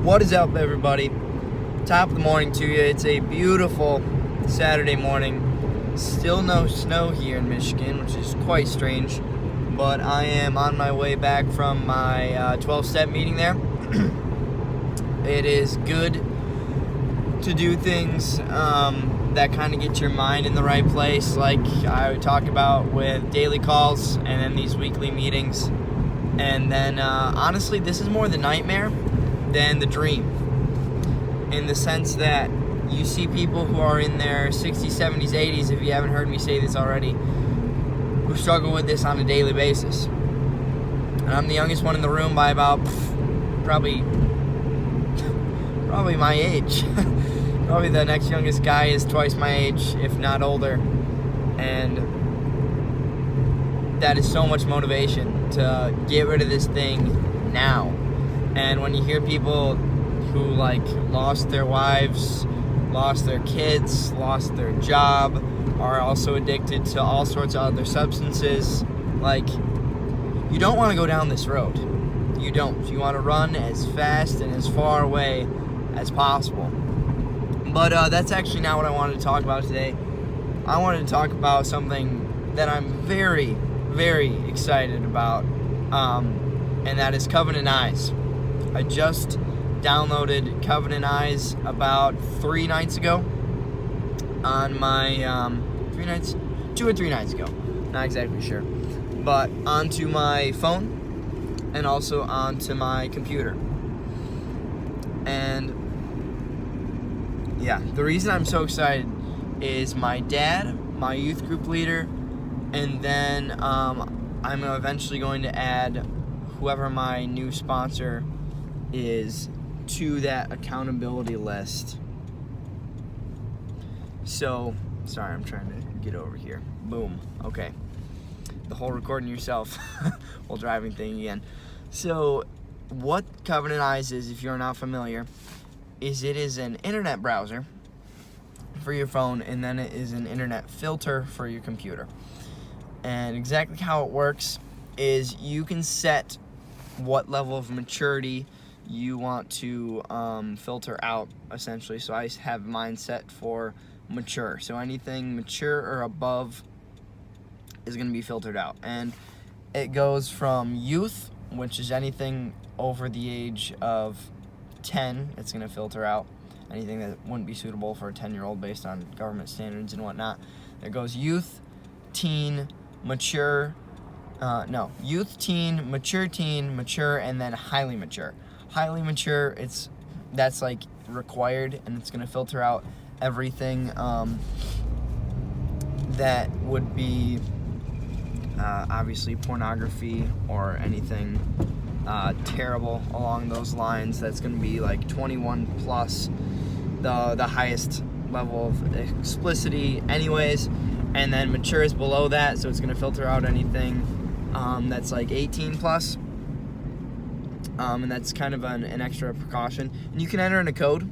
What is up, everybody? Top of the morning to you. It's a beautiful Saturday morning. Still no snow here in Michigan, which is quite strange. But I am on my way back from my 12-step meeting there. It is good to do things that kind of get your mind in the right place, like I would talk about with daily calls and then these weekly meetings. And then, honestly, this is more the nightmare than the dream, in the sense that you see people who are in their 60s, 70s, 80s, if you haven't heard me say this already, who struggle with this on a daily basis. And I'm the youngest one in the room by about probably my age. Probably the next youngest guy is twice my age, if not older. And that is so much motivation to get rid of this thing now. And when you hear people who lost their wives, lost their kids, lost their job, are also addicted to all sorts of other substances, you don't want to go down this road. You don't. You want to run as fast and as far away as possible. But that's actually not what I wanted to talk about today. I wanted to talk about something that I'm very, very excited about, and that is Covenant Eyes. I just downloaded Covenant Eyes about 3 nights ago on my 2 or 3 nights ago, not exactly sure, but onto my phone and also onto my computer. And yeah, the reason I'm so excited is my dad, my youth group leader, and then I'm eventually going to add whoever my new sponsor is to that accountability list. So, sorry, I'm trying to get over here. Boom. Okay. The whole recording yourself while driving thing again. So, what Covenant Eyes is, if you're not familiar, is it is an internet browser for your phone, and then it is an internet filter for your computer. And exactly how it works is you can set what level of maturity you want to filter out, essentially. So I have mine set for mature. So anything mature or above is going to be filtered out. And it goes from youth, which is anything over the age of 10, it's going to filter out anything that wouldn't be suitable for a 10-year-old based on government standards and whatnot. There goes youth, teen, mature, teen, mature, and then highly mature. Highly mature, that's required, and it's going to filter out everything that would be obviously pornography or anything terrible along those lines. That's going to be 21 plus, the highest level of explicitity anyways. And then mature is below that, so it's going to filter out anything that's 18 plus. And that's kind of an extra precaution. And you can enter in a code.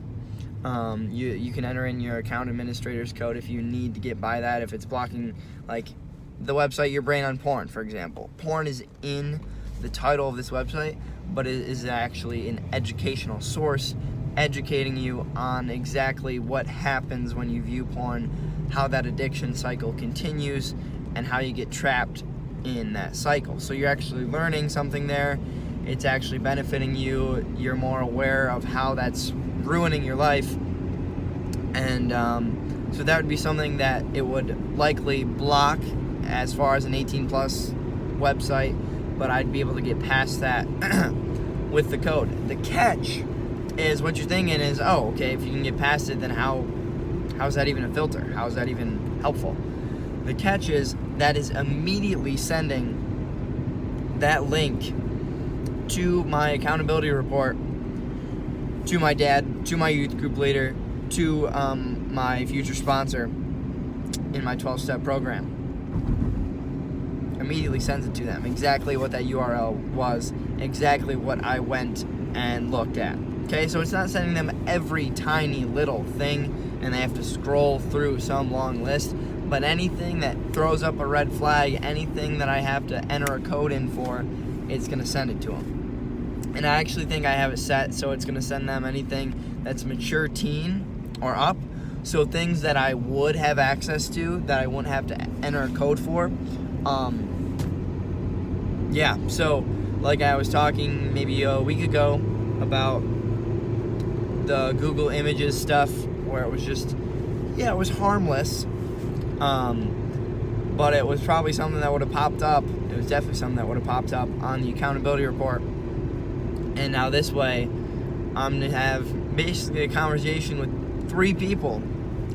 You can enter in your account administrator's code if you need to get by that. If it's blocking, the website Your Brain on Porn, for example. Porn is in the title of this website, but it is actually an educational source, educating you on exactly what happens when you view porn, how that addiction cycle continues, and how you get trapped in that cycle. So you're actually learning something there. It's actually benefiting you. You're more aware of how that's ruining your life. And so that would be something that it would likely block as far as an 18 plus website, but I'd be able to get past that with the code. The catch is what you're thinking is, oh, okay, if you can get past it, then how's that even a filter? How is that even helpful? The catch is that is immediately sending that link to my accountability report, to my dad, to my youth group leader, to my future sponsor in my 12-step program. Immediately sends it to them. Exactly what that URL was, exactly what I went and looked at. Okay, so it's not sending them every tiny little thing and they have to scroll through some long list, but anything that throws up a red flag, anything that I have to enter a code in for, it's going to send it to them. And I actually think I have it set so it's going to send them anything that's mature teen or up. So things that I would have access to that I wouldn't have to enter a code for. Yeah, so like I was talking maybe a week ago about the Google Images stuff where it was just, yeah, it was harmless. But it was probably something that would have popped up. It was definitely something that would have popped up on the accountability report. And now this way, I'm going to have basically a conversation with 3 people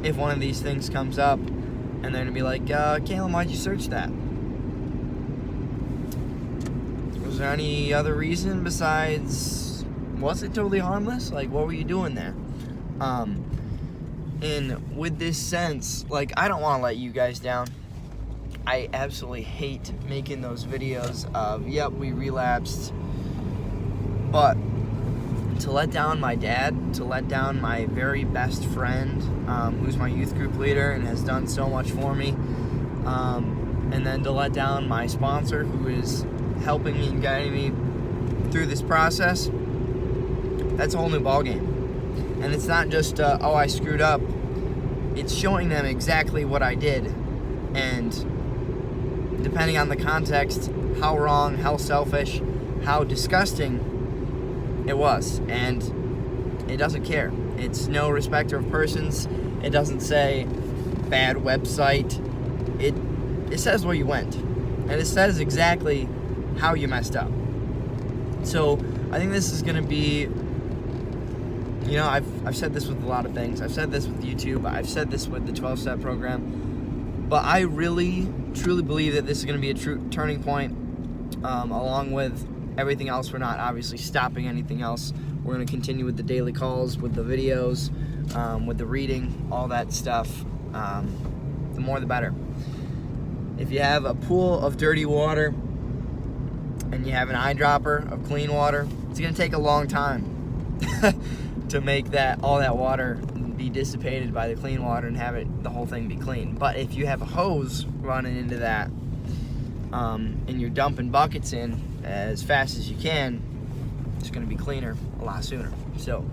if one of these things comes up. And they're going to be like, Caleb, why'd you search that? Was there any other reason besides, was it totally harmless? Like, what were you doing there? And with this sense, like, I don't want to let you guys down. I absolutely hate making those videos of, yep, we relapsed. But to let down my dad, to let down my very best friend, who's my youth group leader and has done so much for me, and then to let down my sponsor who is helping me and guiding me through this process, that's a whole new ballgame. And it's not just, oh, I screwed up. It's showing them exactly what I did. And depending on the context, how wrong, how selfish, how disgusting it was. And it doesn't care. It's no respecter of persons. It doesn't say bad website. It says where you went. And it says exactly how you messed up. So I think this is going to be, you know, I've said this with a lot of things. I've said this with YouTube. I've said this with the 12-step program. But I really, truly believe that this is going to be a true turning point, along with everything else. We're not obviously stopping anything else. We're going to continue with the daily calls, with the videos, with the reading, all that stuff. The more the better. If you have a pool of dirty water and you have an eyedropper of clean water, it's going to take a long time to make all that water be dissipated by the clean water and have the whole thing be clean. But if you have a hose running into that, and you're dumping buckets in as fast as you can, it's going to be cleaner a lot sooner. So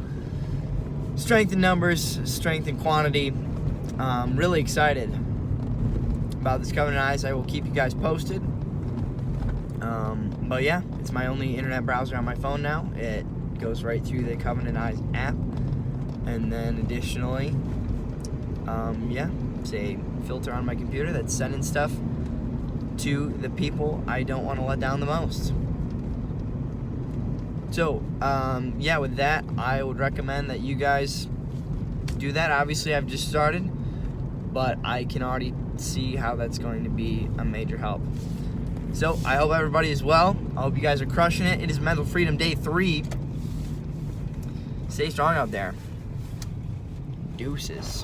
strength in numbers, strength in quantity. Really excited about this Covenant Eyes. I will keep you guys posted. But yeah, it's my only internet browser on my phone now. It goes right through the Covenant Eyes app. And then additionally, yeah, it's a filter on my computer that's sending stuff to the people I don't want to let down the most. So, yeah, with that, I would recommend that you guys do that. Obviously, I've just started, but I can already see how that's going to be a major help. So, I hope everybody is well. I hope you guys are crushing it. It is Mental Freedom Day 3. Stay strong out there. Deuces.